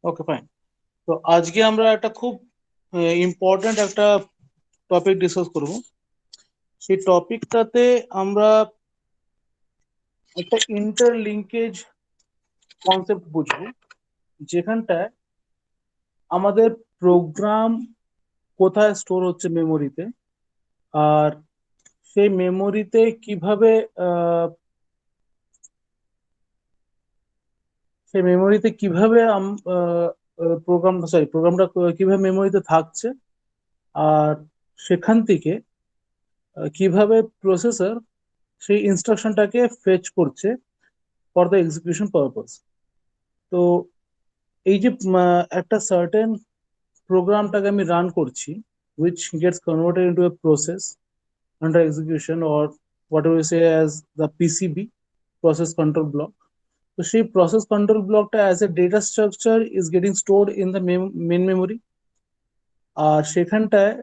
ওকে, fine. তো আজকে আমরা একটা খুব ইম্পর্ট্যান্ট একটা টপিক ডিসকাস করব। সেই টপিকটাতে আমরা একটা ইন্টারলিঙ্কেজ কনসেপ্ট বুঝবো, যেখানটায় আমাদের প্রোগ্রাম কোথায় স্টোর হচ্ছে মেমোরিতে, আর সেই মেমোরিতে কিভাবে সেই মেমোরিতে কিভাবে প্রোগ্রামটা কিভাবে মেমোরিতে থাকছে, আর সেখান থেকে কিভাবে প্রসেসর সেই ইনস্ট্রাকশনটাকে ফেচ করছে ফর দ্য এক্সিকিউশন পারপাস। তো এই যে একটা সার্টেন প্রোগ্রামটাকে আমি রান করছি, which gets converted into a process under execution, or whatever you say as the PCB, process control block. তো সেই প্রসেস কন্ট্রোল ব্লকটা as a data structure is getting stored in the main memory. আর সেখানটায়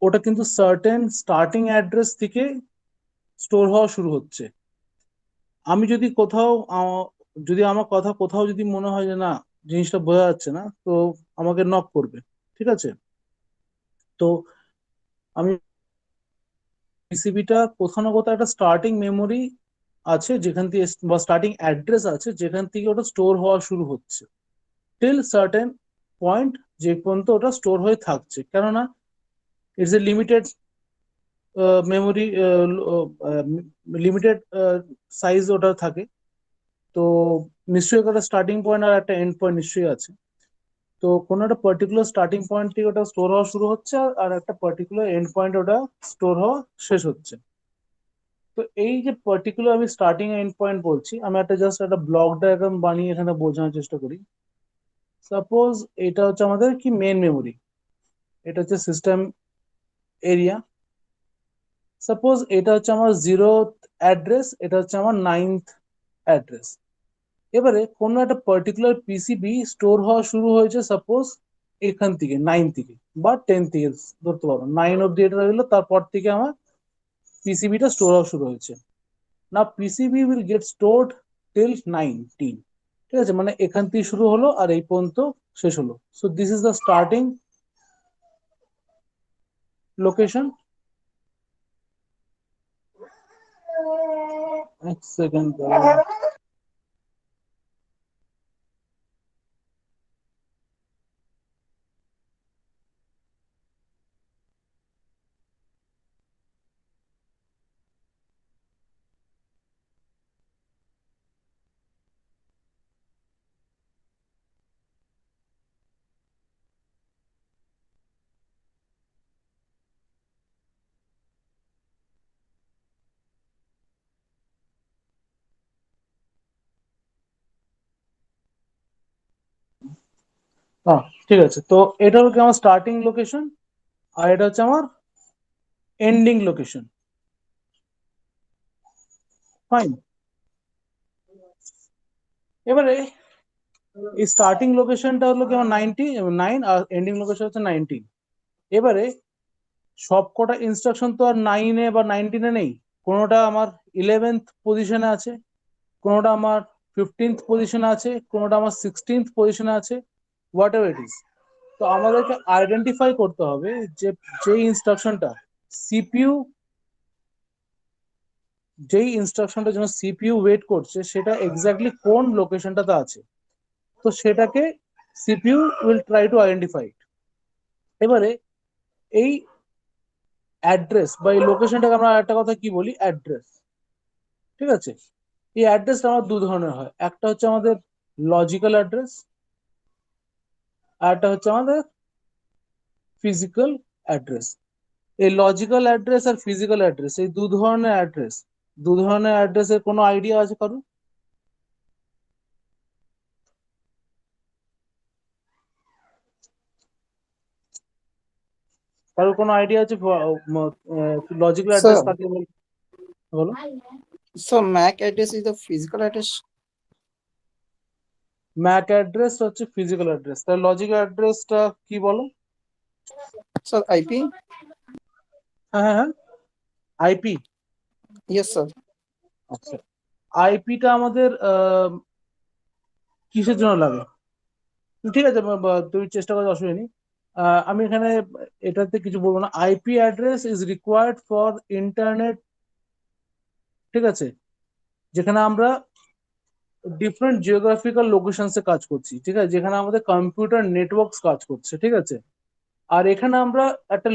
ওটা কিন্তু certain starting address থেকে store হওয়া শুরু হচ্ছে। আমি যদি কোথাও যদি আমার কথা কোথাও যদি মনে হয় যে না, জিনিসটা বোঝা যাচ্ছে না, তো আমাকে নক করবে। ঠিক আছে? তো আমি পিসিবিটা কোথাও না কোথাও একটা স্টার্টিং মেমোরি আছে যেখান থেকে, বা স্টার্টিং অ্যাড্রেস আছে যেখান থেকে ওটা স্টোর হওয়া শুরু হচ্ছে টিল সার্টেন পয়েন্ট, যে পর্যন্ত ওটা স্টোর হয়ে থাকছে। কেননা it's a limited memory, limited size ওটা থাকে। তো নিশ্চয়ই একটা স্টার্টিং পয়েন্ট আর একটা এন্ড পয়েন্ট নিশ্চয়ই আছে। তো কোনো একটা পার্টিকুলার স্টার্টিং পয়েন্ট থেকে ওটা স্টোর হওয়া শুরু হচ্ছে, আর একটা পার্টিকুলার এন্ড পয়েন্ট ওটা স্টোর হওয়া শেষ হচ্ছে। তো এই যে পার্টিকুলার আমি স্টার্টিং এন্ড পয়েন্ট বলছি, আমি একটা জাস্ট একটা ব্লক ডায়াগ্রাম বানিয়ে এখানে বোঝানোর চেষ্টা করি। সাপোজ এটা হচ্ছে আমাদের কি মেন মেমোরি, এটা হচ্ছে সিস্টেম এরিয়া। সাপোজ এটা হচ্ছে আমার জিরো অ্যাড্রেস, এটা হচ্ছে আমার নাইনথ অ্যাড্রেস। এবারে কোনো একটা পার্টিকুলার পিসিবি স্টোর হওয়া শুরু হয়েছে সাপোজ এখান থেকে, নাইন থেকে বা টেন থেকে ধরতে পারো, নাইন অব্দি এটা রইলো, তারপর থেকে আমার পিসিবিটা স্টোর হওয়া শুরু হয়েছে। না, PCB will get stored till 19। ঠিক আছে, মানে এখান থেকে শুরু হলো আর এই পর্যন্ত শেষ হলো। So this is the starting location. এক সেকেন্ড। হ্যাঁ, ঠিক আছে। তো এটা হচ্ছে আমার স্টার্টিং লোকেশন, আর এটা হচ্ছে আমার এন্ডিং লোকেশন। ফাইন। এবারে এই স্টার্টিং লোকেশনটা হলো কি আমার 9, আর এন্ডিং লোকেশন হচ্ছে 19। এবারে সব কটা ইনস্ট্রাকশন তো আর 9-এ বা 19-এ নেই। কোনোটা আমার 11th পজিশনে আছে, কোনোটা আমার 15th পজিশনে আছে, কোনোটা আমার 16th পজিশনে আছে, হোয়াট এভার ইট ইজ। তো আমাদেরকে আইডেন্টিফাই করতে হবে যে যে ইনস্ট্রাকশনটা সিপিইউ, যেই ইনস্ট্রাকশনটার জন্য সিপিইউ ওয়েট করছে সেটা এক্স্যাক্টলি কোন লোকেশনটাতে আছে। তো সেটাকে CPU will try to identify. এবারে এই অ্যাড্রেস বা এই লোকেশনটাকে আমরা একটা কথা কি বলি, অ্যাড্রেস। ঠিক আছে? এই অ্যাড্রেসটা আমার দু ধরনের হয়, একটা হচ্ছে আমাদের লজিক্যাল অ্যাড্রেস, আর একটা হচ্ছে আমাদের ফিজিক্যাল অ্যাড্রেস। এই লজিক্যাল অ্যাড্রেস আর ফিজিক্যাল অ্যাড্রেস, এই দু ধরনের অ্যাড্রেসের কোনো আইডিয়া আছে কারো? কারোর কোনো আইডিয়া আছে? লজিক্যাল অ্যাড্রেস So, কাকে বলে? বলো। MAC address is the physical address. Mac address হচ্ছে ফিজিক্যাল অ্যাড্রেস, তাহলে লজিক্যাল অ্যাড্রেসটা কি বলো? So IP. হ্যাঁ, হ্যাঁ, হ্যাঁ, আইপি। Yes, sir. আচ্ছা, আইপিটা আমাদের কিসের জন্য লাগে? ঠিক আছে, তুমি চেষ্টা করে অসুবিধা নেই। আমি এখানে এটাতে কিছু বলবো না। IP address is required for internet, ঠিক আছে, যেখানে আমরা ডিফারেন্ট জিওগ্রাফিক্যাল লোকেশনসে কাজ করছি, ঠিক আছে, যেখানে আমাদের কম্পিউটার নেটওয়ার্কস কাজ করছে, ঠিক আছে। আর এখানে আমরা একটা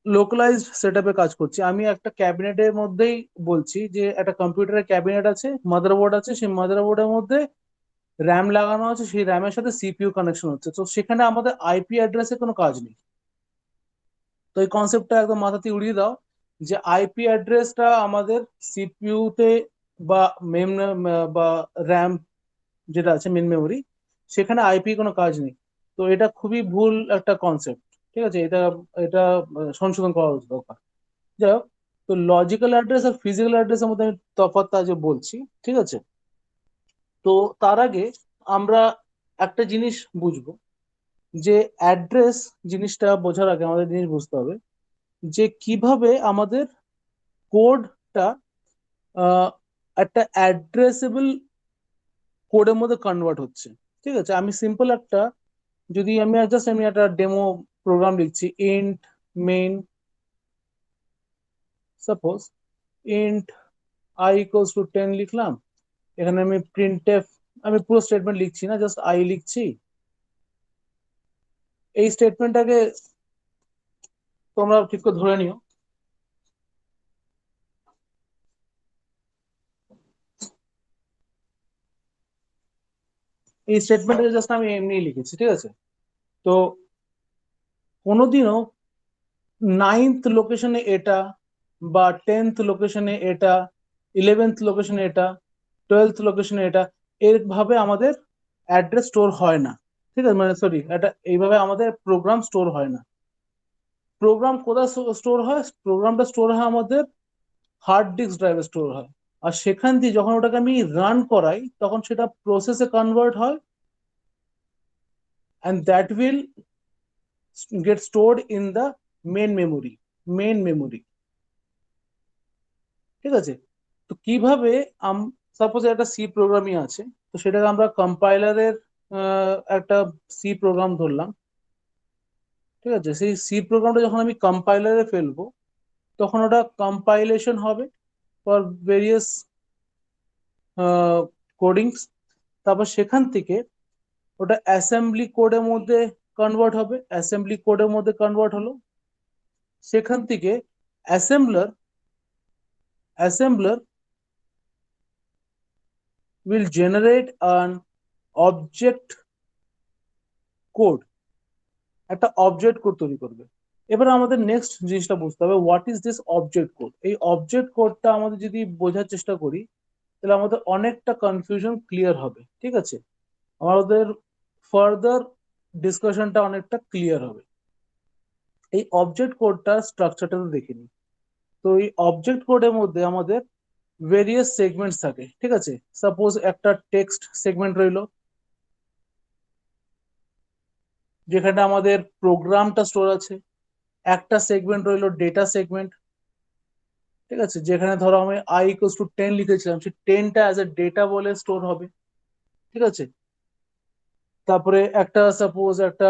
লোকালাইজড সেট আপে কাজ করছি। আমি একটা ক্যাবিনেটের মধ্যেই বলছি যে একটা কম্পিউটারের ক্যাবিনেট আছে, মাদারবোর্ড আছে, সেই মাদারবোর্ডের মধ্যে র্যাম লাগানো আছে, সেই র্যামের সাথে সিপিইউ কানেকশন হচ্ছে, তো সেখানে আমাদের আইপি অ্যাড্রেসে কোনো কাজ নেই। তো এই কনসেপ্টটা একদম মাথাতে উড়িয়ে দাও যে আইপি অ্যাড্রেসটা আমাদের সিপিইউ তে বা মেম বা র্যাম যেটা আছে মেন মেমোরি, সেখানে আইপি কোনো কাজ নেই। তো এটা খুবই ভুল একটা কনসেপ্ট, ঠিক আছে, এটা এটা সংশোধন করা দরকার। যাই হোক, তো লজিক্যাল অ্যাড্রেস আর ফিজিক্যাল অ্যাড্রেসের মধ্যে আমি তফাৎটা আজ বলছি, ঠিক আছে। তো তার আগে আমরা একটা জিনিস বুঝবো, যে অ্যাড্রেস জিনিসটা বোঝার আগে আমাদের জিনিস বুঝতে হবে যে কিভাবে আমাদের কোডটা একটা অ্যাড্রেসেবল কোডের মধ্যে কনভার্ট হচ্ছে, ঠিক আছে। আমি সিম্পল একটা, যদি আমি একটা ডেমো প্রোগ্রাম লিখছি, int main, suppose int I equals to 10 লিখলাম। এখানে আমি প্রিন্টএফ, আমি পুরো স্টেটমেন্ট লিখছি না, জাস্ট আই লিখছি। এই স্টেটমেন্টটাকে তোমরা ঠিক করে ধরে নিও, এই স্টেটমেন্টটাকে জাস্ট আমি এমনি লিখেছি, ঠিক আছে। তো কোনোদিনও নাইনথ লোকেশনে এটা, বা 10th লোকেশনে এটা, 11th লোকেশনে এটা, 12th লোকেশনে এটা, এইভাবে আমাদের অ্যাড্রেস স্টোর হয় না, ঠিক আছে, মানে সরি, এটা এইভাবে আমাদের প্রোগ্রাম স্টোর হয় না। প্রোগ্রাম কোথায় স্টোর হয়? প্রোগ্রামটা স্টোর হয় আমাদের হার্ড ডিস্ক ড্রাইভে স্টোর হয়। আর সেখান দিয়ে যখন ওটাকে আমি রান করাই, তখন সেটা প্রসেসে কনভার্ট হয়, and that will get stored in the main memory, ঠিক আছে। তো কিভাবে, সাপোজ একটা সি প্রোগ্রামই আছে, তো সেটাকে আমরা কম্পাইলারের একটা সি প্রোগ্রাম ধরলাম, ঠিক আছে। সেই সি প্রোগ্রামটা যখন আমি কম্পাইলারে ফেলবো, তখন ওটা কম্পাইলেশন হবে ফর ভেরিয়াস কোডিংস। তারপর সেখান থেকে ওটা অ্যাসেম্বলি কোডের মধ্যে কনভার্ট হবে, অ্যাসেম্বলি কোডের মধ্যে কনভার্ট হলো। সেখান থেকে assembler assembler will generate an object code, একটা অবজেক্ট কোড তৈরি করবে। এবার আমাদের নেক্সট জিনিসটা বুঝতে হবে, what is this object code. এই অবজেক্ট কোডটা আমাদের যদি বোঝার চেষ্টা করি, তাহলে আমাদের অনেকটা কনফিউশন ক্লিয়ার হবে, ঠিক আছে, আমাদের ফার্দার ডিসকাশনটা অনেকটা ক্লিয়ার হবে। এই অবজেক্ট কোডটা স্ট্রাকচারটা দেখে নিই। তো এই অবজেক্ট কোডের মধ্যে আমাদের ভেরিয়াস সেগমেন্টস থাকে, ঠিক আছে। সাপোজ একটা টেক্সট সেগমেন্ট রইলো, যেখানে আমাদের প্রোগ্রামটা স্টোর আছে। একটা সেগমেন্ট রইলো ডেটা সেগমেন্ট, ঠিক আছে, যেখানে ধরো আমি আই ইকুয়ালস টু 10 লিখেছিলাম, সেই 10টা অ্যাজ এ ডেটা বলে স্টোর হবে, ঠিক আছে। তারপরে একটা সাপোজ একটা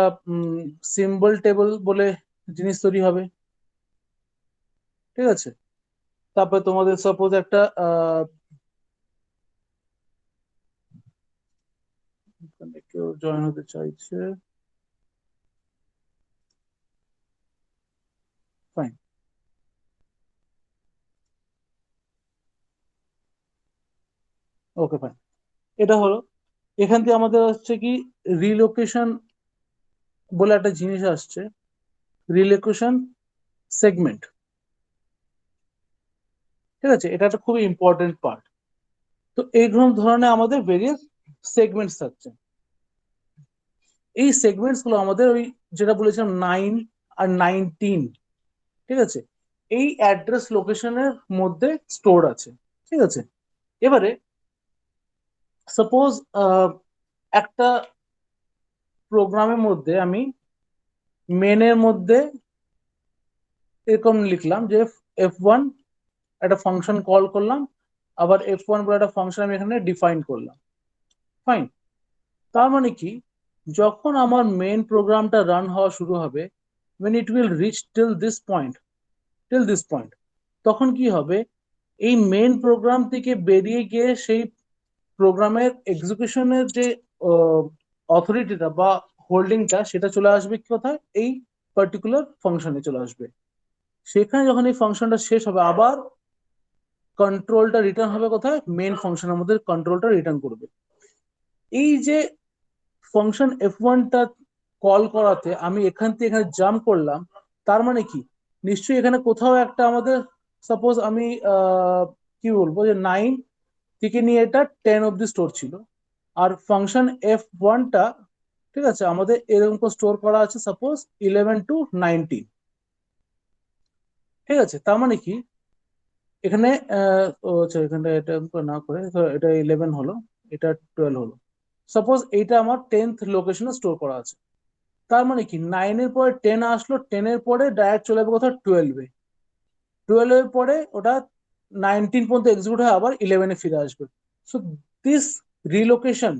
সিম্বল টেবল বলে জিনিস তৈরি হবে, ঠিক আছে। তারপরে তোমাদের সাপোজ একটা এখানে কেউ জয়েন হতে চাইছে, ফাইন, ওকে ফাইন। এটা হলো, এখান থেকে আমাদের হচ্ছে কি রিলোকেশন বলে একটা জিনিস আসছে, রিলোকেশন সেগমেন্ট, ঠিক আছে। এটা একটা খুবই ইম্পর্টেন্ট পার্ট। তো এইরকম ধরনের আমাদের ভেরিয়াস সেগমেন্টস থাকছে। এই সেগমেন্টস গুলো আমাদের ওই যেটা বলেছিলাম 9 আর 19, ঠিক আছে, এই অ্যাড্রেস লোকেশনের মধ্যে স্টোর আছে, ঠিক আছে। এবারে সাপোজ একটা প্রোগ্রামের মধ্যে আমি মেনের মধ্যে এরকম লিখলাম যে F1 একটা ফাংশন কল করলাম, আবার F1 বলে একটা ফাংশন আমি এখানে ডিফাইন করলাম, ফাইন। তার মানে কি, যখন আমার মেন প্রোগ্রামটা রান হওয়া শুরু হবে, when it will reach till this point, তখন কি হবে, এই মেন প্রোগ্রাম থেকে বেরিয়ে গিয়ে সেই প্রোগ্রামের এক্সিকিউশনের যে অথরিটিটা বা হোল্ডিংটা সেটা চলে আসবে কোথায়, এই পার্টিকুলার ফাংশনে চলে আসবে। সেখানে যখন এই ফাংশনটা শেষ হবে, আবার কন্ট্রোলটা রিটার্ন হবে কোথায়, মেন ফাংশনের মধ্যে কন্ট্রোলটা রিটার্ন করবে। এই যে ফাংশন F1টা কল করাতে আমি এখান থেকে এখানে জাম্প করলাম, তার মানে কি, নিশ্চয়ই এখানে কোথাও একটা আমাদের, সাপোজ আমি কি বলবো, যে 9 থেকে নিয়ে এটা 10 অব্দি স্টোর ছিল, আর ফাংশন F1টা, ঠিক আছে, আমাদের এরকম স্টোর করা আছে সাপোজ 11 to 19। ঠিক আছে, তার মানে কি, এখানে আচ্ছা, এখানে এটা না করে এটা 11 হলো, এটা 12 হলো, সাপোজ এইটা আমার 10th লোকেশনে স্টোর করা আছে। তার মানে কি, 9 এর পরে 10 আসলো, 10 এর পরে ডাইরেক্ট চলে যাবে কোথাও 12-এ, 12 এর পরে ওটা 19 পর্যন্ত এক্সিকিউট হয়ে আবার 11-এ ফিরে আসবে। সো দিস রিলোকেশন,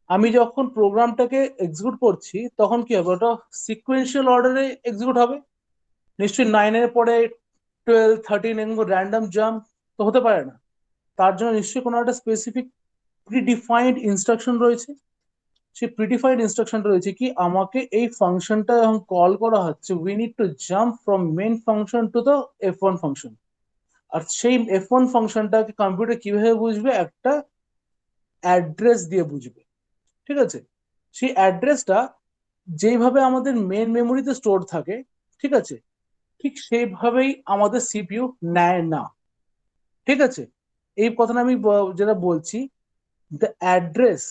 আমি যখন প্রোগ্রামটাকে এক্সিকিউট করছি তখন কি হবে, ওটা সিকুয়েন্সিয়াল অর্ডারে এক্সিকিউট হবে। নিশ্চয়ই 9 এর পরে 12, 13 এরকম র্যান্ডম জাম্প তো হতে পারে না। তার জন্য নিশ্চয়ই কোনো একটা স্পেসিফিক প্রিডিফাইন্ড ইনস্ট্রাকশন রয়েছে। সেই প্রিডিফাইন্ড ইনস্ট্রাকশন রয়েছে কি, আমাকে এই ফাংশনটা যখন কল করা হচ্ছে, we need to jump from main function to the F1 function. আর সেই F1 ফাংশনটাকে কম্পিউটার কিভাবে বুঝবে, একটা অ্যাড্রেস দিয়ে বুঝবে। ঠিক আছে, সেই অ্যাড্রেসটা যেইভাবে আমাদের মেন মেমোরিতে স্টোর থাকে, ঠিক আছে, ঠিক সেইভাবেই আমাদের সিপিইউ নেয় না। ঠিক আছে, এই কথাটা আমি যেটা বলছি, the address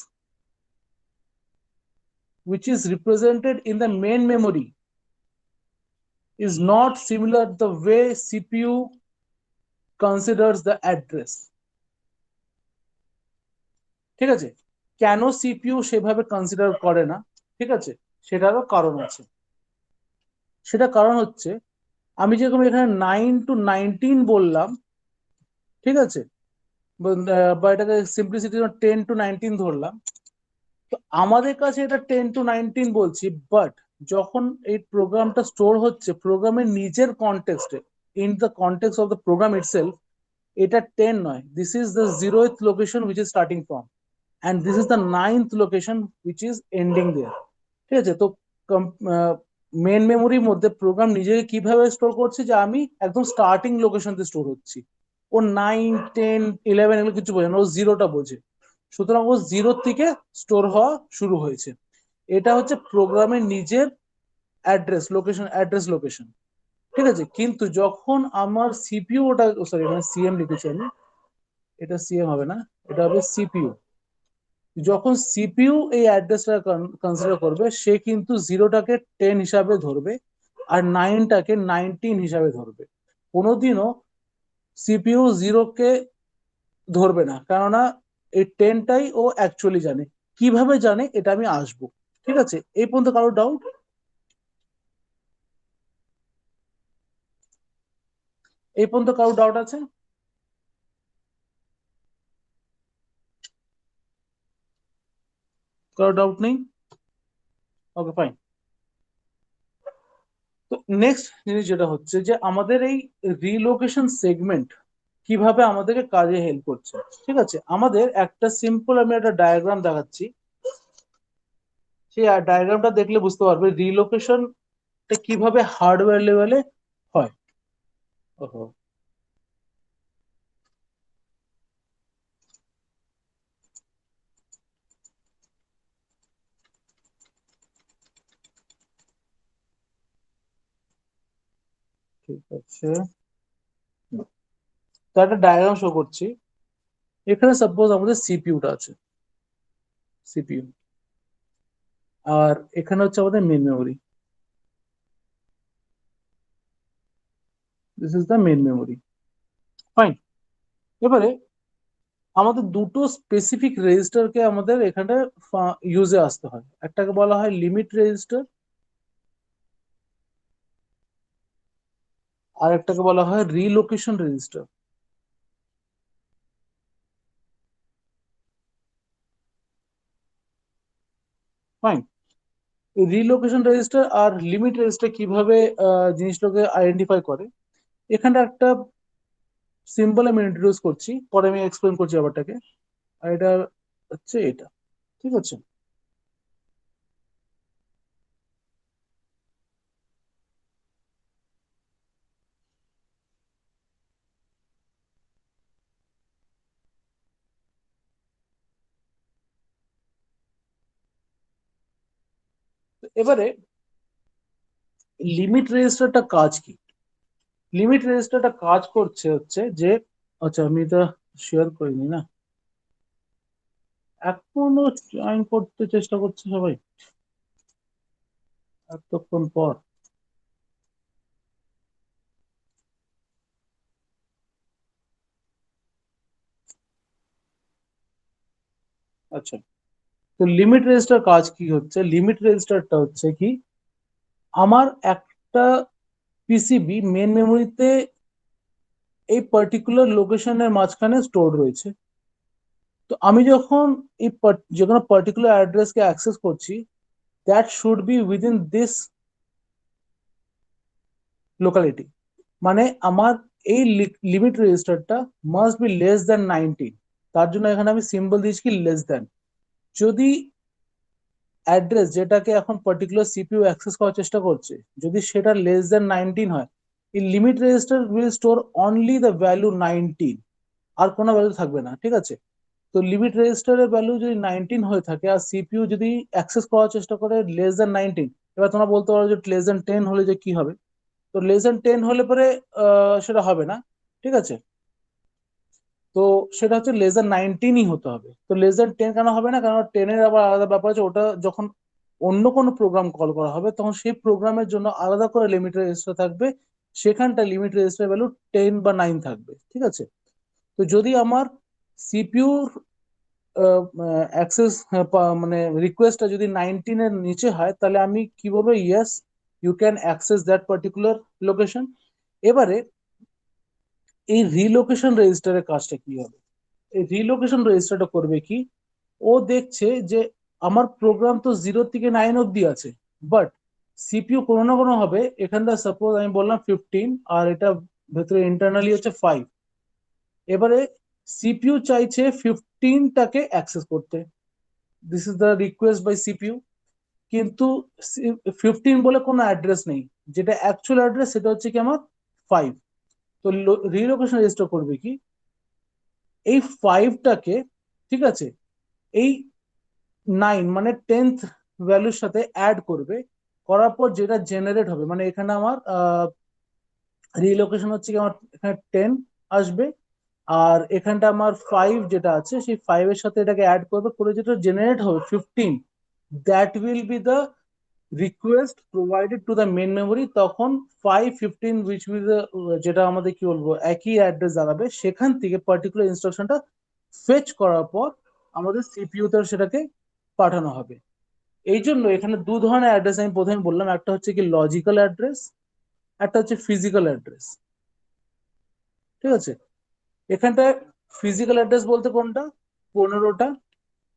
which is represented in the main memory is not similar the way CPU considers the address. ঠিক আছে, কেন সিপিইউ সেভাবে কনসিডার করে না, ঠিক আছে, সেটারও কারণ আছে। সেটা কারণ হচ্ছে, আমি যেরকম এখানে 9 to 19 বললাম, ঠিক আছে, বা এটাকে সিম্পলিসিটি 10 to 19 ধরলাম, তো আমাদের কাছে এটা 10 to 19 বলছি, বাট যখন এই প্রোগ্রামটা স্টোর হচ্ছে প্রোগ্রামের নিজের কনটেক্সটে, in the context of the program itself, এটা 10 নয়, this is the 0th location which is starting from, and this is the 9th location which is ending there. ঠিক আছে, তো মেন মেমোরির মধ্যে প্রোগ্রাম নিজেকে কিভাবে স্টোর করছে, যে আমি একদম স্টার্টিং লোকেশন দিয়ে স্টোর হচ্ছি। ও 9, 10, 11 এগুলো কিছু বোঝে না, ও জিরোটা বোঝে। সুতরাং ও জিরো থেকে স্টোর হওয়া শুরু হয়েছে। এটা হচ্ছে প্রোগ্রামের নিজের অ্যাড্রেস লোকেশন। ঠিক আছে, কিন্তু যখন আমার সিপিইউ, ওটা সরি মানে সিএম লিখেছি আমি, এটা সিএম হবে না, এটা হবে সিপিইউ। যখন সিপিইউ এই অ্যাড্রেসটা কনসিডার করবে, সে কিন্তু জিরোটাকে 10 হিসাবে ধরবে আর 9টাকে 19 হিসাবে ধরবে। কোনোদিনও সিপিইউ জিরোকে ধরবে না, কেননা এই 10টাই ও অ্যাকচুয়ালি জানে। কিভাবে জানে এটা আমি আসবো। ঠিক আছে, এই পর্যন্ত কারো ডাউট? এই পর্যন্ত কারো ডাউট আছে? কারো ডাউট নেই? ওকে, ফাইন। তো নেক্সট জিনিস যেটা হচ্ছে, যে আমাদের এই রিলোকেশন সেগমেন্ট কিভাবে আমাদেরকে কাজে হেল্প করছে। ঠিক আছে, আমাদের একটা সিম্পল, আমি একটা ডায়াগ্রাম দেখাচ্ছি, সেই ডায়াগ্রামটা দেখলে বুঝতে পারবে রিলোকেশনটা কিভাবে হার্ডওয়্যার লেভেলে হয়। ওহো, ঠিক আছে, তো একটা ডায়াগ্রাম শো করছি। এখানে সাপোজ আমাদের সিপিইউটা আছে, সিপিইউ, আর এখানে হচ্ছে আমাদের main memory, this is the main memory. Fine. এবারে আমাদের দুটো স্পেসিফিক রেজিস্টারকে আমাদের এখানে ইউজে আসতে হয়। একটাকে বলা হয় লিমিট রেজিস্টার, আর একটাকে বলা হয় relocation register. Fine. Relocation register আর লিমিট রেজিস্টার কিভাবে জিনিসটাকে আইডেন্টিফাই করে, এখানটা একটা সিম্বল আমি ইন্ট্রোডিউস করছি, পরে আমি এক্সপ্লেন করছি ব্যাপারটাকে। আর এটা হচ্ছে এটা, ঠিক আছে। এবারে লিমিট রেজিস্টারটা কাজ কি? লিমিট রেজিস্টারটা কাজ করছে হচ্ছে যে, আচ্ছা আমি এটা শেয়ার করিনি না, এখনো জয়েন করতে চেষ্টা করছে সবাই এতক্ষণ পর। আচ্ছা, তো লিমিট রেজিস্টার কাজ কি হচ্ছে? লিমিট রেজিস্টারটা হচ্ছে কি, আমার একটা পিসিবি মেন মেমোরিতে এই পার্টিকুলার লোকেশনের মাঝখানে স্টোর রয়েছে। তো আমি যখন এই যে কোনো পার্টিকুলার অ্যাড্রেসকে অ্যাক্সেস করছি, that should be within this locality. মানে আমার এই লিমিট রেজিস্টারটা মাস্ট বি লেস দ্যান 19। তার জন্য এখানে আমি সিম্বল দিয়েছি কি লেস দ্যান। যদি অ্যাড্রেস যেটাকে এখন পার্টিকুলার সিপিইউ অ্যাক্সেস করার চেষ্টা করছে, যদি সেটা লেস দ্যান 19 হয়, এই limit register will store only the value 19, আর কোনো ভ্যালু থাকবে না, ঠিক আছে। তো লিমিট রেজিস্টারের ভ্যালু যদি 19 হয়ে থাকে আর সিপিইউ যদি অ্যাক্সেস করার চেষ্টা করে লেস দ্যান 19, এবার তোমরা বলতে পারো যে লেস দ্যান 10 হলে যে কি হবে। তো লেস দ্যান 10 হলে পরে সেটা হবে না, ঠিক আছে। তো সেটা হচ্ছে লেস দ্যান 19ই হতে হবে। তো লেস দ্যান 10 কেন হবে না? কারণ 10-এর আবার আলাদা ব্যাপার আছে, ওটা যখন অন্য কোনো প্রোগ্রাম কল করা হবে তখন সেই প্রোগ্রামের জন্য আলাদা করে লিমিট রেজিস্টার থাকবে, সেখানটা লিমিট রেজিস্টার ভ্যালু 10 বা 9 থাকবে, ঠিক আছে। তো যদি আমার সিপিইউর অ্যাক্সেস মানে রিকোয়েস্টটা যদি 19 এর নিচে হয়, তাহলে আমি কি বলবো? Yes, you can access that particular location. এবারে এই রিলোকেশন রেজিস্টারের কাজটা কি হবে? এই রিলোকেশন রেজিস্টারটা করবে কি, ও দেখছে যে আমার প্রোগ্রাম তো 0 থেকে 9 অব্দি আছে, বাট সিপিইউ কোনো না কোনো হবে, এখানটা সাপোজ আমি বললাম 15 আর এটা ভেতরে ইন্টারনালি হচ্ছে 5। এবারে সিপিইউ চাইছে 15টাকে অ্যাক্সেস করতে, this is the request by CPU. কিন্তু 15 বলে কোনো অ্যাড্রেস নেই, যেটা অ্যাকচুয়াল অ্যাড্রেস সেটা হচ্ছে কি আমার 5। তো রিলোকেশন রেজিস্টার করবে কি, এই 5টাকে, ঠিক আছে, এই 9 মানে 10th ভ্যালুর সাথে অ্যাড করবে। করার পর যেটা জেনারেট হবে, মানে এখানে আমার রিলোকেশন হচ্ছে কি, আমার এখানে 10 আসবে, আর এখানটা আমার 5 যেটা আছে সেই 5 এর সাথে এটাকে অ্যাড করবে, করে যেটা জেনারেট হবে 15, that will be the request provided to the main memory. তখন 515 উইচ উইল, যেটা আমাদের কি বলবো একই অ্যাড্রেস দাঁড়াবে, সেখান থেকে পার্টিকুলার ইনস্ট্রাকশনটা ফেচ করার পর আমাদের সিপিইউ তে সেটাকে পাঠানো হবে। এই জন্য এখানে দু ধরনের অ্যাড্রেস আমি প্রথমে বললাম, একটা হচ্ছে কি লজিক্যাল অ্যাড্রেস, একটা হচ্ছে ফিজিক্যাল অ্যাড্রেস, ঠিক আছে। এখানটায় ফিজিক্যাল অ্যাড্রেস বলতে কোনটা? 15টা।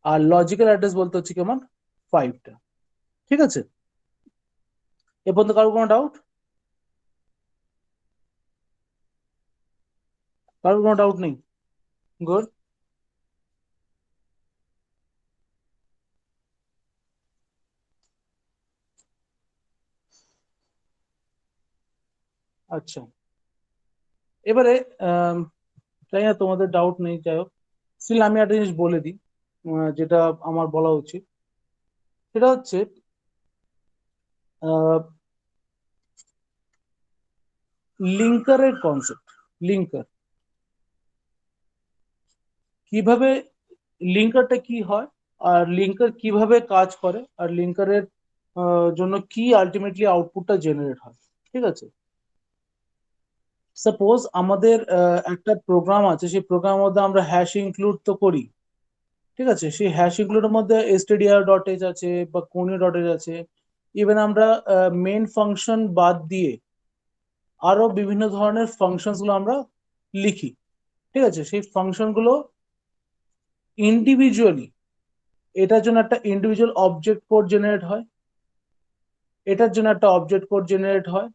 আর লজিক্যাল অ্যাড্রেস বলতে হচ্ছে কেমন? 5টা, ঠিক আছে। এ পর্যন্ত কারো কোনো ডাউট? কারো কোনো ডাউট নেই? গুড। আচ্ছা, এবারে জানি না তোমাদের ডাউট নেই, যাই হোক, স্টিল আমি একটা জিনিস বলে দিই, যেটা আমার বলা উচিত। সেটা হচ্ছে লিঙ্কারের কনসেপ্ট। লিঙ্কার কিভাবে, লিঙ্কারটা কি হয়, আর লিঙ্কার কিভাবে কাজ করে, আর লিঙ্কারের জন্য কি আলটিমেটলি আউটপুটটা জেনারেট হয়, ঠিক আছে। সাপোজ আমাদের একটা প্রোগ্রাম আছে, সেই প্রোগ্রামের মধ্যে আমরা হ্যাশ ইনক্লুড তো করি, ঠিক আছে। সেই হ্যাশ ইনক্লুডের মধ্যে stdr.h আছে বা conio.h আছে। ইভেন আমরা মেন ফাংশন বাদ দিয়ে আরো বিভিন্ন ধরনের ফাংশন গুলো আমরা লিখি, ঠিক আছে। সেই ফাংশন গুলো ইন্ডিভিজুয়ালি এটার জন্য একটা ইন্ডিভিজুয়াল অবজেক্ট কোড জেনারেট হয়, এটার জন্য একটা অবজেক্ট কোড জেনারেট হয়।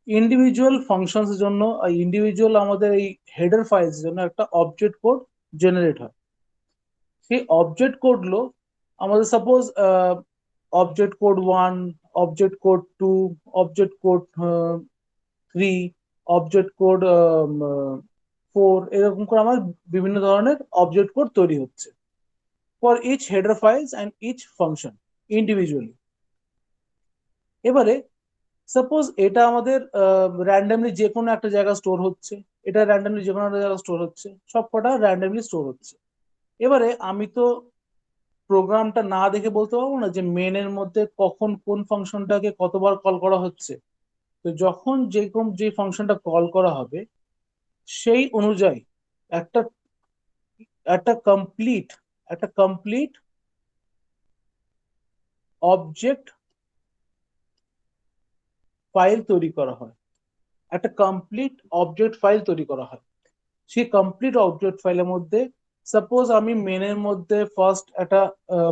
ইন্ডিভিজুয়াল ফাংশনস এর জন্য ইন্ডিভিজুয়াল আমাদের এই হেডার ফাইলস এর জন্য একটা অবজেক্ট কোড জেনারেট হয়। সেই অবজেক্ট কোডগুলো আমাদের suppose object code 1, object code 2, object code 3, object code 4, এরকম করে আমার বিভিন্ন ধরনের অবজেক্ট কোড তৈরি হচ্ছে for each header files and each function individually. এবারে সাপোজ এটা আমাদের র্যান্ডামলি যে কোনো একটা জায়গায় স্টোর হচ্ছে, এটা র্যান্ডামলি যে কোনো একটা জায়গায় স্টোর হচ্ছে, সব কটা র্যান্ডামলি স্টোর হচ্ছে। এবারে আমি তো প্রোগ্রামটা না দেখে বলতে পারবো না যে মেনের মধ্যে কখন কোন ফাংশনটাকে কতবার কল করা হচ্ছে। তো যখন যে ফাংশনটা কল করা হবে সেই অনুযায়ী একটা একটা কমপ্লিট একটা কমপ্লিট অবজেক্ট ফাইল তৈরি করা হয়, একটা কমপ্লিট অবজেক্ট ফাইল তৈরি করা হয়। সেই কমপ্লিট অবজেক্ট ফাইলের মধ্যে সাপোজ আমি মেনের মধ্যে ফার্স্ট একটা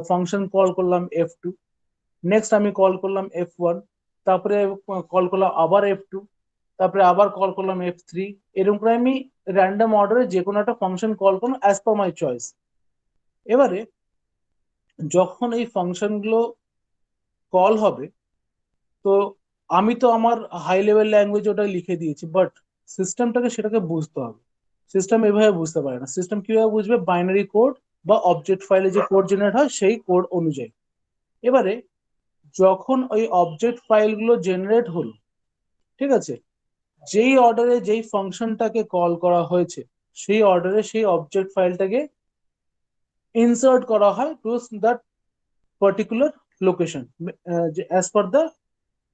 ফাংশন কল করলাম f2, নেক্সট আমি কল করলাম f1, তারপরে কল করলাম আবার f2, তারপরে আবার কল করলাম f3। এরকম করে আমি র্যান্ডম অর্ডারে যে কোনো একটা ফাংশন কল করলাম অ্যাজ পার মাই চয়েস। এবারে যখন এই ফাংশনগুলো কল হবে, তো আমি তো আমার হাই লেভেল ল্যাঙ্গুয়েজ ওটা লিখে দিয়েছি, বাট সিস্টেমটাকে সেটাকে বুঝতে হবে। সিস্টেম এভাবে বুঝতে পারে না। সিস্টেম কিভাবে বুঝবে? বাইনারি কোড বা অবজেক্ট ফাইলে যে কোড জেনারেট হয় সেই কোড অনুযায়ী। এবারে যখন ওই অবজেক্ট ফাইলগুলো জেনারেট হলো, ঠিক আছে, যেই অর্ডারে যেই ফাংশনটাকে কল করা হয়েছে সেই অর্ডারে সেই অবজেক্ট ফাইলটাকে ইনসার্ট করা হয় to that particular location as per the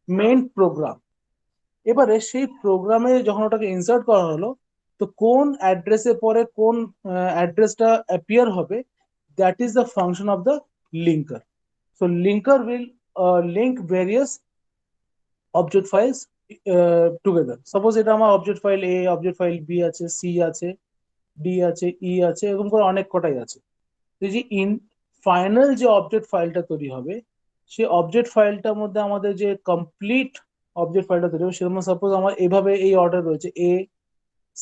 main program. এবারে সেই প্রোগ্রামে যখন ওটাকে ইনসার্ট করা হলো, তো কোন অ্যাড্রেসে পরে কোন অ্যাড্রেসটা অ্যাপিয়ার হবে, that is the function of the linker. So linker will link various object files together. Suppose এটা আমার অবজেক্ট ফাইল এ, অবজেক্ট ফাইল বি আছে, সি আছে, ডি আছে, ই আছে, এরকম করে অনেক কটাই আছে। তো যে ফাইনাল যে অবজেক্ট ফাইলটা তৈরি হবে, সেই অবজেক্ট ফাইলটার মধ্যে আমাদের যে কমপ্লিট অবজেক্ট ফাইলটা তৈরি হবে, সেরকম সাপোজ আমার এভাবে এই অর্ডার রয়েছে এ,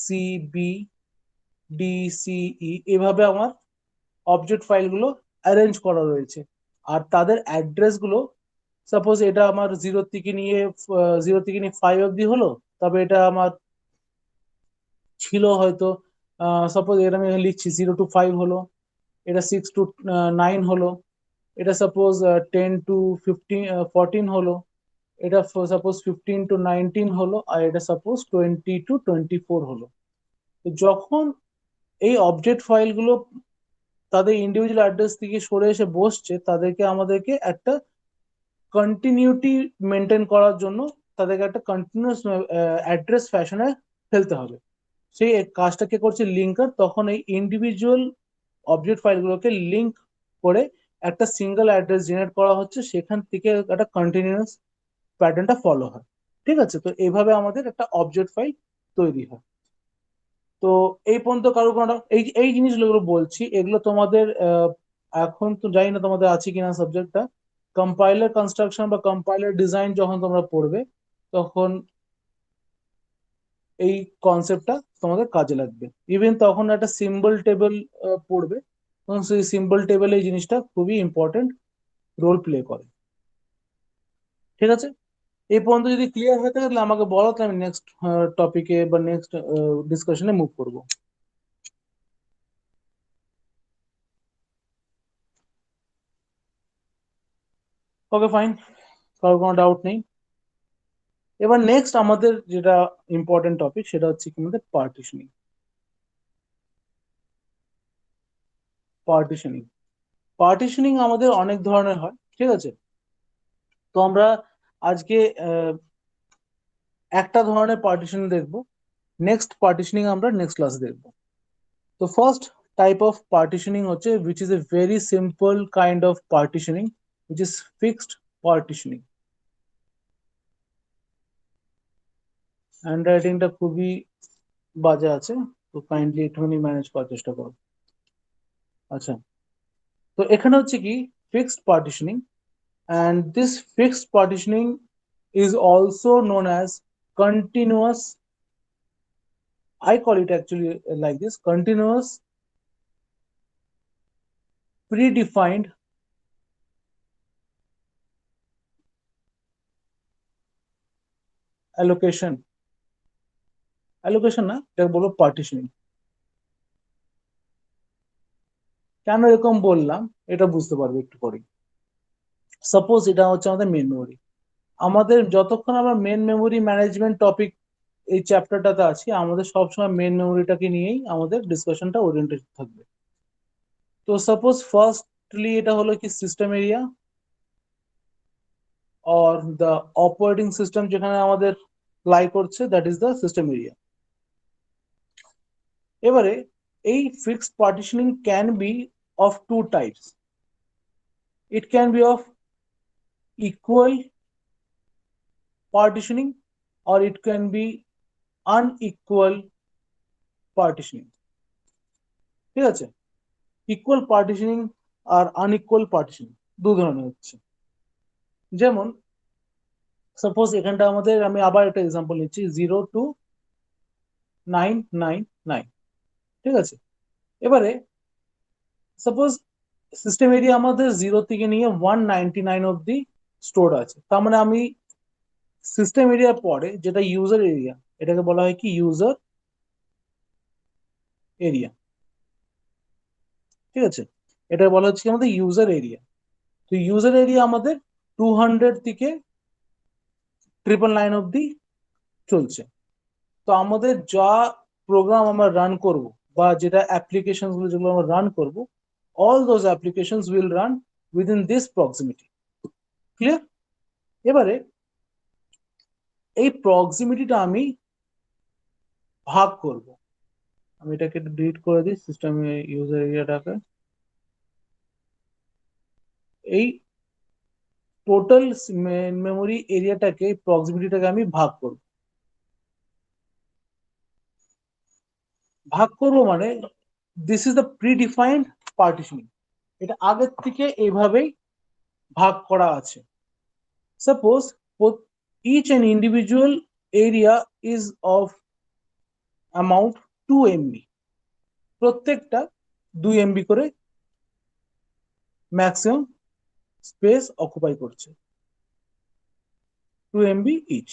সি, বি, ডি, সি, ই, এভাবে আমার অবজেক্ট ফাইলগুলো অ্যারেঞ্জ করা রয়েছে। আর তাদের অ্যাড্রেস গুলো সাপোজ এটা আমার 0 থেকে নিয়ে 5 অব্দি হলো, তবে এটা আমার ছিল হয়তো সাপোজ এটা আমি লিখছি 0 to 5 হলো, এটা 6 to 9 হলো, এটা সাপোজ 10 to 15 14 হলো, এটা সাপোজ 15 to 19 হলো, আর এটা সাপোজ 20 to 24 হলো। তো যখন এই অবজেক্ট ফাইলগুলো তাদের ইন্ডিভিজুয়াল অ্যাড্রেস থেকে সরে এসে বসছে, তাদেরকে আমাদেরকে একটা কন্টিনিউটি মেনটেন করার জন্য তাদেরকে একটা কন্টিনিউয়াস অ্যাড্রেস ফ্যাশনে ফেলতে হবে। সেই কাজটা কে করছে লিঙ্কার। তখন এই ইন্ডিভিজুয়াল অবজেক্ট ফাইলগুলোকে লিঙ্ক করে একটা সিঙ্গেল অ্যাড্রেস জেনারেট করা হচ্ছে, সেখান থেকে একটা কন্টিনিউয়াস প্যাটার্নটা ফলো হয়। ঠিক আছে, তো এইভাবে আমাদের একটা অবজেক্ট ফাইল তৈরি হয়। তো এই পর্যন্ত কারো কোনো এই এই জিনিসগুলো বলছি, এগুলো তোমাদের এখন তো জানি না তোমাদের আছে কিনা সাবজেক্টটা। কম্পাইলার কনস্ট্রাকশন বা কম্পাইলার ডিজাইন যখন তোমরা পড়বে, তখন এই কনসেপ্টটা তোমাদের কাজে লাগবে। ইভেন তখন একটা সিম্বল টেবিল পড়বে, তখন সেই সিম্বল টেবিল এই জিনিসটা খুবই ইম্পর্টেন্ট রোল প্লে করে। ঠিক আছে, এই পর্যন্ত যদি ক্লিয়ার হয়ে থাকে তাহলে আমাকে বলো, তাহলে আমি নেক্সট টপিকে বা নেক্সট ডিসকাশনে মুভ করবো। ওকে, ফাইন, কারোর কোনো ডাউট নেই। এবার নেক্সট আমাদের যেটা ইম্পর্টেন্ট টপিক, সেটা হচ্ছে কি আমাদের পার্টিশনিং। পার্টিশনিং পার্টিশনিং আমাদের অনেক ধরনের হয়, ঠিক আছে। তো আমরা আজকে একটা ধরনের পার্টিশন দেখবো, নেক্সট পার্টিশনিং আমরা নেক্সট ক্লাসে দেখবো। তো ফার্স্ট টাইপ অফ পার্টিশনিং হচ্ছে which is a very simple kind of partitioning, which is fixed partitioning। Hand রাইটিংটা খুবই বাজে আছে, তো কাইন্ডলি একটুখানি ম্যানেজ করার চেষ্টা করো। আচ্ছা, তো এখানে হচ্ছে কি fixed partitioning, and this fixed partitioning is also known as continuous. I call it actually like this: continuous predefined allocation. Allocation না, এটা বলবো partitioning. কেন এরকম বললাম এটা বুঝতে পারবে একটু পরে। সাপোজ এটা হচ্ছে আমাদের মেন মেমোরি। আমাদের যতক্ষণ আমরা মেন মেমোরি ম্যানেজমেন্ট টপিক এই চ্যাপ্টারটাতে আছি, আমাদের সবসময় মেন মেমোরিটাকে নিয়েই আমাদের ডিসকাশনটা ওরিয়েন্টেড থাকবে। তো সাপোজ ফার্স্টলি এটা হলো কি system area or the operating system যেখানে আমাদের লাই করছে, that is the system area. এবারে এই fixed partitioning can be of two types. It can be of equal partitioning or it can be unequal partitioning. ঠিক আছে, ইকুয়াল পার্টিশনিং আর unequal partitioning দু ধরনের হচ্ছে। যেমন সাপোজ এখানটা আমাদের, আমি আবার একটা এক্সাম্পল নিচ্ছি, 02999, ঠিক আছে। এবারে সাপোজ সিস্টেম এরিয়া আমাদের 0 থেকে নিয়ে 199 অব্দি স্টোর আছে, তার মানে আমি সিস্টেম এরিয়ার পরে যেটা ইউজার এরিয়া, এটাকে বলা হয় কি ইউজার এরিয়া, ঠিক আছে। এটা বলা হচ্ছে আমাদের ইউজার এরিয়া। তো ইউজার এরিয়া আমাদের 200 থেকে 999 অব্দি চলছে। তো আমাদের যা প্রোগ্রাম আমরা রান করব বা যেটা অ্যাপ্লিকেশন গুলো যেগুলো আমরা রান করব, all those applications will run within this proximity. Clear? এবারে এই প্রক্সিমিটিটা আমি ভাগ করব। আমি এটাকে ডিলিট করে দিই সিস্টেম ইউজার এরিয়াটাকে। এই টোটাল মেমোরি এরিয়াটাকে, প্রক্সিমিটিটাকে আমি ভাগ করব। ভাগ করব মানে this is the predefined partitioning. এটা আগের থেকে এইভাবেই ভাগ করা আছে। Suppose each and individual area is of amount 2 MB, প্রত্যেকটা 2 MB করে ম্যাক্সিমাম স্পেস অকুপাই করছে, 2 MB ইচ।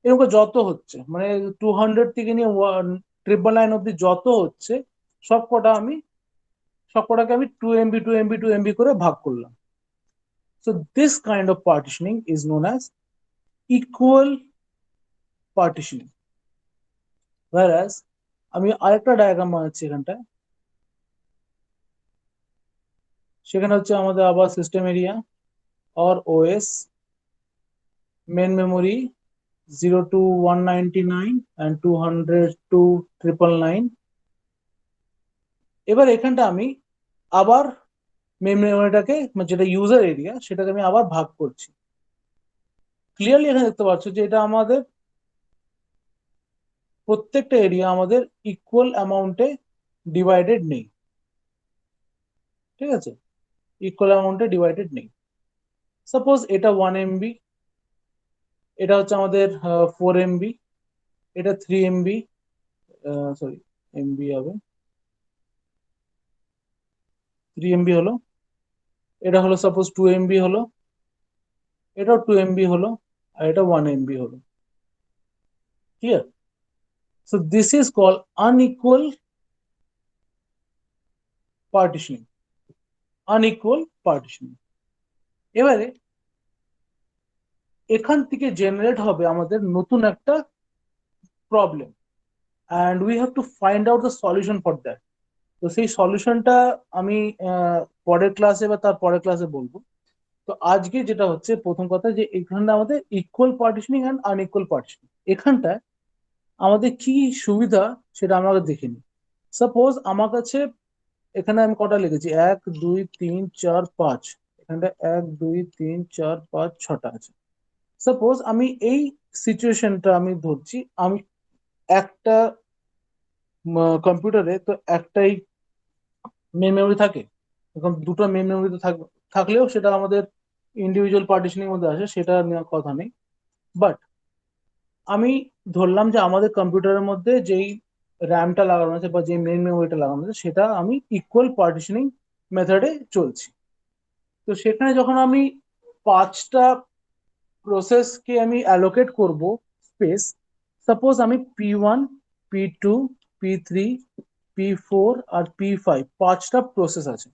এরকম যত হচ্ছে মানে 200 থেকে নিয়ে 999 অব্দি যত হচ্ছে, সবকটাকে আমি 2 MB 2 MB 2 MB করে ভাগ করলাম। So this kind of partitioning is known as equal partitioning. Whereas আমি আরেকটা ডায়াগ্রাম বানাচ্ছি এখানটায়, সেখানে হচ্ছে আমাদের আবার system area or OS, main memory 0 to 199 and 200 to 999। এবার এখানটা আমি আবার মেন মেমোরিটাকে, যেটা ইউজার এরিয়া, সেটাকে আমি আবার ভাগ করছি। ক্লিয়ারলি এখানে দেখতে পাচ্ছ যে এটা আমাদের প্রত্যেকটা এরিয়া আমাদের ইকুয়াল অ্যামাউন্টে ডিভাইডেড নেই, ঠিক আছে, ইকুয়াল অ্যামাউন্টে ডিভাইডেড নেই। সাপোজ এটা 1 MB, এটা হচ্ছে আমাদের 4 MB, এটা 3 MB, সরি এমবি হবে, 3 MB হলো, এটা হলো সাপোজ 2 MB হলো, এটাও 2 MB হলো, আর এটা 1 MB হলো। Clear? So this is called unequal partitioning, unequal partitioning. এবারে এখান থেকে জেনারেট হবে আমাদের নতুন একটা problem, and we have to find out the solution for that. তো সেই সলিউশনটা আমি পরের ক্লাসে বা তার পরের ক্লাসে বলবো। তো আজকে যেটা হচ্ছে প্রথম কথা, যে এখানটা আমাদের equal partitioning and unequal partitioning, এখানটায় আমাদের কি সুবিধা সেটা আমরা দেখে নিই। সাপোজ আমার কাছে এখানে আমি কটা লিখেছি, 1 2 3 4 5, এখানটা 1 2 3 4 5 6টা আছে। সাপোজ আমি এই সিচুয়েশনটা আমি ধরছি, আমি একটা কম্পিউটারে তো একটাই মেন মেমোরি থাকে, এখন দুটো মেন মেমোরিতে থাকলেও সেটা আমাদের ইন্ডিভিজুয়াল পার্টিশনের মধ্যে আসে, সেটা নেওয়ার কথা নেই। বাট আমি ধরলাম যে আমাদের কম্পিউটারের মধ্যে যেই র্যামটা লাগানো আছে বা যে মেন মেমোরিটা লাগানো আছে সেটা আমি ইকুয়াল পার্টিশনিং মেথডে চলছি। তো সেখানে যখন আমি 5টা প্রসেসকে আমি অ্যালোকেট করব স্পেস, সাপোজ আমি P1, P2, P3, P4 আর P5 5টা প্রসেস আছে।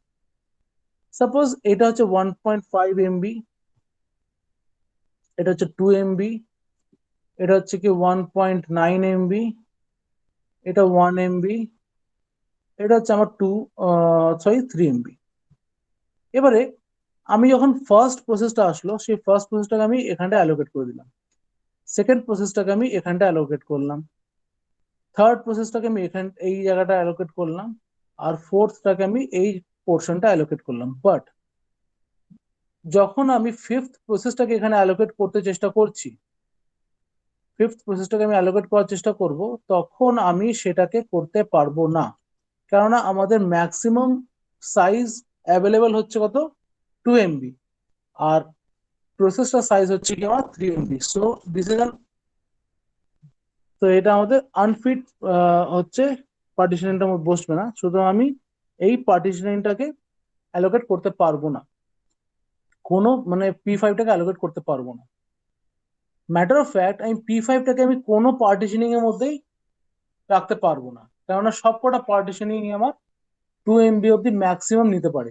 সাপোজ এটা হচ্ছে 1.5 MB, এটা হচ্ছে 2 MB, এটা হচ্ছে কি 1.9 MB, এটা 1 MB, এটা হচ্ছে আমার 3 MB। এবারে আমি যখন ফার্স্ট প্রসেসটা আসলো, সেই ফার্স্ট প্রসেসটাকে আমি এখানটা অ্যালোকেট করে দিলাম, সেকেন্ড প্রসেসটাকে আমি এখানটা অ্যালোকেট করলাম, থার্ড প্রসেসটাকে আমি এই জায়গাটা অ্যালোকেট করলাম, আর ফোর্থটাকে আমি এই পোর্শনটা অ্যালোকেট করলাম। বাট যখন আমি ফিফথ প্রসেসটাকে এখানে অ্যালোকেট করতে চেষ্টা করছি, ফিফথ প্রসেসটাকে আমি অ্যালোকেট করার চেষ্টা করব, তখন আমি সেটাকে করতে পারবো না, কেননা আমাদের ম্যাক্সিমাম সাইজ অ্যাভেলেবেল হচ্ছে কত, 2 MB, আর প্রসেসটার সাইজ হচ্ছে কি আমার 3 MB। সো দিস ইজ তো এটা আমাদের আনফিট হচ্ছে, পার্টিশনিংটা বসবে না, সুতরাং আমি এই পার্টিশনিংটাকে অ্যালোকেট করতে পারবো না, কোনো মানে P5টাকে অ্যালোকেট করতে পারবো না। ম্যাটার অফ ফ্যাক্ট আমি P5টাকে আমি কোনো পার্টিশনিং এর মধ্যেই রাখতে পারবো না, কেননা সবকটা পার্টিশনিং আমার 2 MB অব্দি ম্যাক্সিমাম নিতে পারে।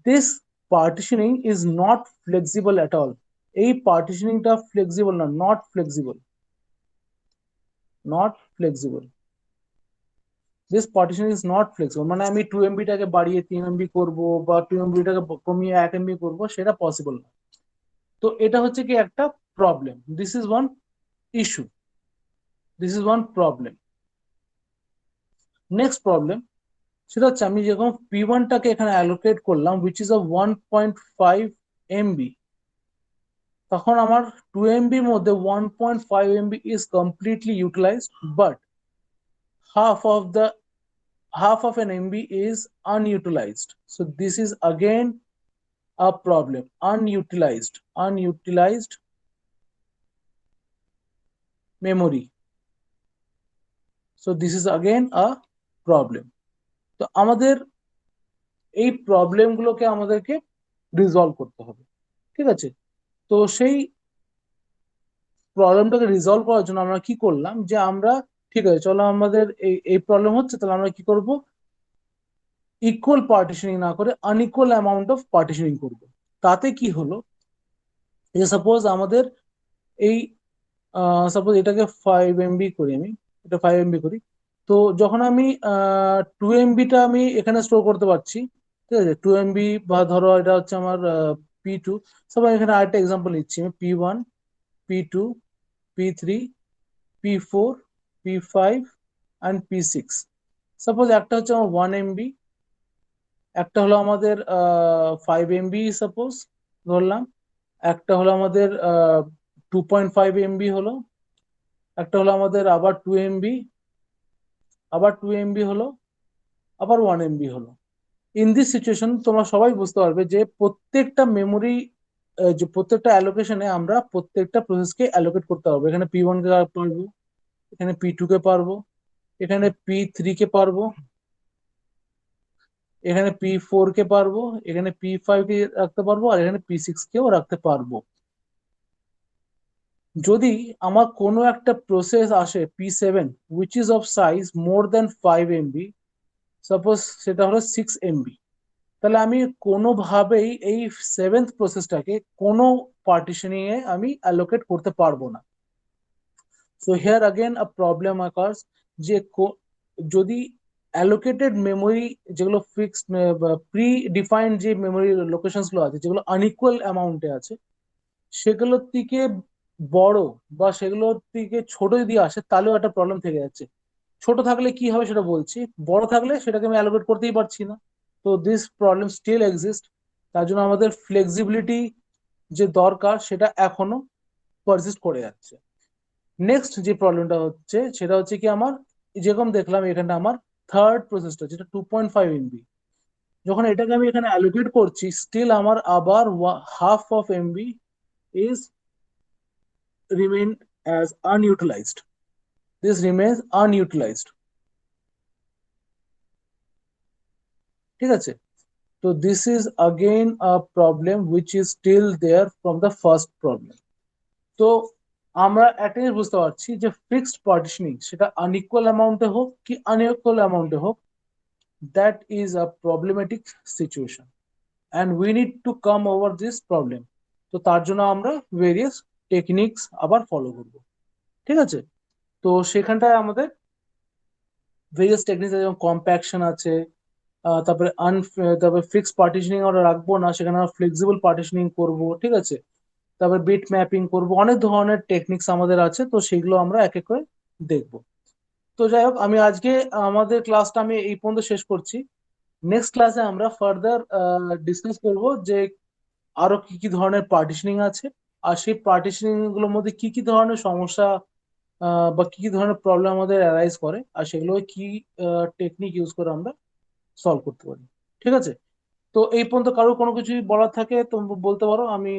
This partitioning is not flexible at all. এই পার্টিশনিংটা ফ্লেক্সিবল না, not flexible, not flexible. This partition is not flexible, মানে আমি 2 MB টাকে বাড়িয়ে 3 MB করবো বা 2 MB টাকে কমিয়ে 1 MB করবো, সেটা পসিবল না। তো এটা হচ্ছে কি একটা problem, this is one is to, this is one problem. Next problem, সেটা হচ্ছে আমি যখন P1টাকে এখানে অ্যালোকেট করলাম উইচ ইজ 1.5 MB, তখন আমার 2 MBর মধ্যে 1.5 MB is completely utilised, but half of the half of an MB is unutilized. So this is again a problem. Unutilized memory. So this is again a problem. তো আমাদের এই প্রবলেমগুলোকে আমাদেরকে resolve করতে হবে, ঠিক আছে? তো সেই প্রবলেমটাকে রিজলভ করার জন্য আমরা কি করলাম, যে আমরা ঠিক আছে চলো আমাদের এই এই প্রবলেম হচ্ছে, তাহলে আমরা কি করব, ইকুয়াল পার্টিশনিং না করে আনইকুয়াল অ্যামাউন্ট অফ পার্টিশনিং করব। তাতে কি হলো, যে সাপোজ আমাদের এই সাপোজ এটাকে 5 MB করি, আমি এটা 5 MB করি, তো যখন আমি 2 MBটা আমি এখানে স্টোর করতে পারছি, ঠিক আছে, 2 MB, বা ধরো এটা হচ্ছে আমার P2। সবাই এখানে আরেকটা এক্সাম্পল নিচ্ছি, আমি P1, P2, P3, P4, P5 and P6। Suppose একটা হচ্ছে আমার 1 MB, একটা হলো আমাদের 5 MB সাপোজ ধরলাম, একটা হলো আমাদের 2.5 MB হলো, একটা হলো আমাদের আবার 2 MB, আবার 2 MB হলো, আবার 1 MB হলো। ইন দিস সিচুয়েশন তোমরা সবাই বুঝতে পারবে যে প্রত্যেকটা মেমোরি, যে প্রত্যেকটা অ্যালোকেশনে আমরা প্রত্যেকটা প্রসেসকে অ্যালোকেট করতে হবে। এখানে P1 কে পারবো, এখানে P2 কে পারবো, এখানে P3 কে পারবো, এখানে P4 কে পারবো, এখানে P5 কে রাখতে পারবো, আর এখানে P6 কেও রাখতে পারবো। যদি আমার কোনো একটা প্রসেস আসে P7 which is of size more than 5 MB, suppose সেটা হলো 6 MB, তাহলে আমি কোনোভাবেই এই সেভেন্থ প্রসেসটাকে কোনো পার্টিশনিং এ আমি অ্যালোকেট করতে পারবো না। So here again a problem occurs, যে যদি অ্যালোকেটেড মেমোরি যেগুলো ফিক্সড প্রি ডিফাইন্ড যে মেমোরি লোকেশনস গুলো আছে, যেগুলো আনইকুয়াল অ্যামাউন্টে আছে, সেগুলোর থেকে বড় বা সেগুলোর থেকে ছোট যদি আসে, তাহলেও একটা প্রবলেম থেকে যাচ্ছে। ছোট থাকলে কি হবে সেটা বলছি, বড় থাকলে সেটাকে আমি অ্যালোকেট করতেই পারছি না। তো দিস প্রবলেম স্টিল এক্সিস্ট। তার জন্য আমাদের ফ্লেক্সিবিলিটি যে দরকার সেটা এখনো পারসিস্ট করে যাচ্ছে। নেক্সট যে প্রবলেমটা হচ্ছে সেটা হচ্ছে কি, আমার যেরকম দেখলাম এখানটা আমার থার্ড প্রসেসটা যেটা 2.5 MB, যখন এটাকে আমি এখানে অ্যালোকেট করছি, স্টিল আমার আবার half of MB is remain as unutilised. This remains unutilised. ঠিক আছে? তো this is again a problem which is still there from the first problem. তো আমরা একটা জিনিস বুঝতে পারছি যে ফিক্সড পার্টিশনিং, সেটা আনইকুয়াল অ্যামাউন্টে হোক কি আনইকুয়াল অ্যামাউন্টে হোক, that is a problematic situation and we need to come over this problem. তো তার জন্য আমরা ভেরিয়াস টেকনিক্স আবার ফলো করব। ঠিক আছে? তো সেখানটায় আমাদের ভেরিয়াস টেকনিক্স আছে, যেমন কম্প্যাকশন আছে, তারপরে তারপরে ফিক্সড পার্টিশনিং আমরা রাখবো না, সেখানে আমরা ফ্লেক্সিবল পার্টিশনিং করব। ঠিক আছে? তারপর বিট ম্যাপিং করব, অনেক ধরনের টেকনিক্স আমাদের আছে, তো সেগুলো আমরা এক এক করে দেখব। তো যাই হোক, আমি আজকে আমাদের ক্লাসটা আমি এই পর্যন্ত শেষ করছি। নেক্সট ক্লাসে আমরা ফার্দার ডিসকাস করব যে আরো কি কি ধরনের পার্টিশনিং আছে, আর সেই পার্টিশনিং গুলোর মধ্যে কি কি ধরনের সমস্যা বা কি কি ধরনের প্রবলেম আমাদের অ্যারাইজ করে, আর সেগুলো কি টেকনিক ইউজ করে আমরা সলভ করতে পারি। ঠিক আছে? তো এই পর্যন্ত কারো কোনো কিছু বলার থাকে তো বলতে পারো, আমি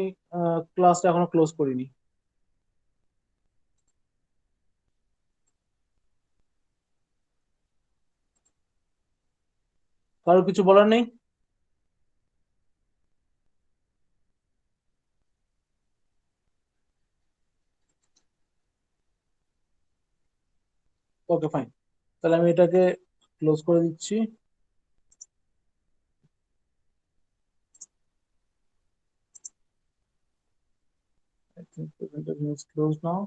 ক্লাসটা এখনো ক্লোজ করিনি। কারো কিছু বলার নেই? ওকে, ফাইন। তাহলে আমি এটাকে ক্লোজ করে দিচ্ছি। I think presentation is closed now.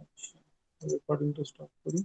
আচ্ছা, রেকর্ডিংটা স্টপ করি।